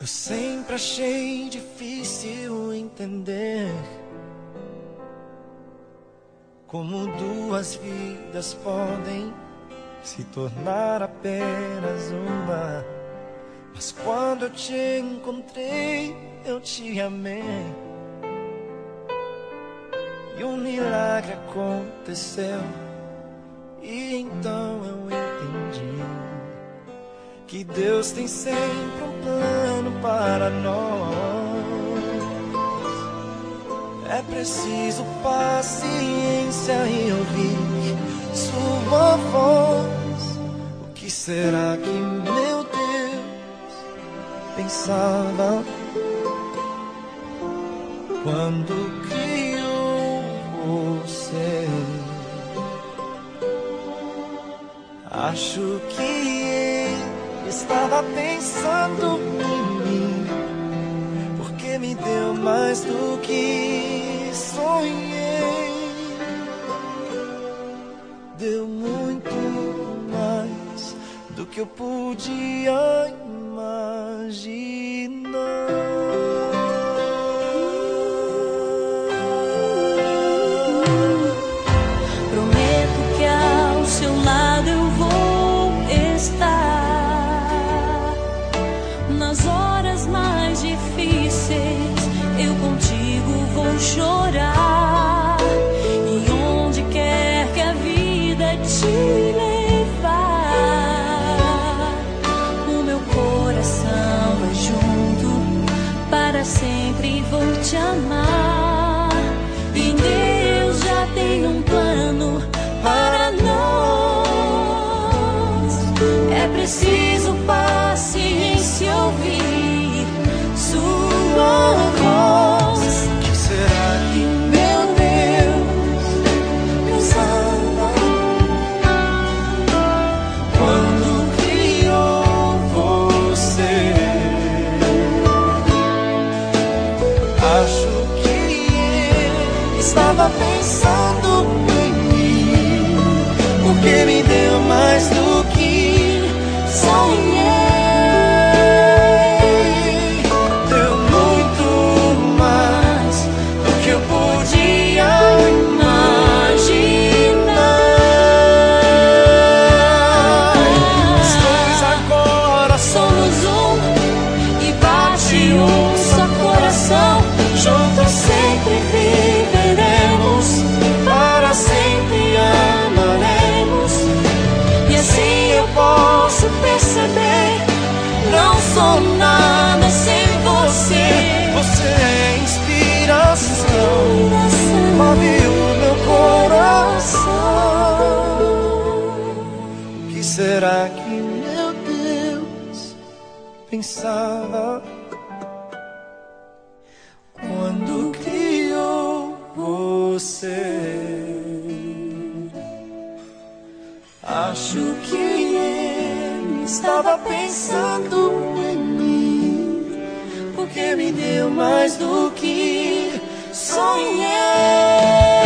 Eu sempre achei difícil entender como duas vidas podem se tornar apenas uma. Mas quando eu te encontrei, eu te amei, e um milagre aconteceu. E então eu entendi que Deus tem sempre um plano para nós. É preciso paciência e ouvir sua voz. O que será que meu Deus pensava quando criou você? Acho que ele estava pensando em mim, porque me deu mais do que sonhei. Deu muito mais do que eu podia imaginar. Prometo que ao seu lado eu vou estar. Nas horas mais difíceis eu contigo vou chorar. E onde quer que a vida te levar, o meu coração vai junto, para sempre vou te amar. E Deus já tem um plano para nós. É preciso paciência, ouvir sua voz. O que será que meu Deus pensava quando criou você? Acho que ele estava pensando em mim, porque me deu mais do que sonhei. Deu muito mais do que eu podia imaginar. Os dois agora Somos um e bate um só coração. Juntos sempre viveremos, para sempre amaremos. E assim eu posso perceber, não sou nada sem você. você é inspiração, move o meu coração. O que será que meu Deus pensava quando criou você? Acho que ele estava pensando em mim, porque me deu mais do que sonhei.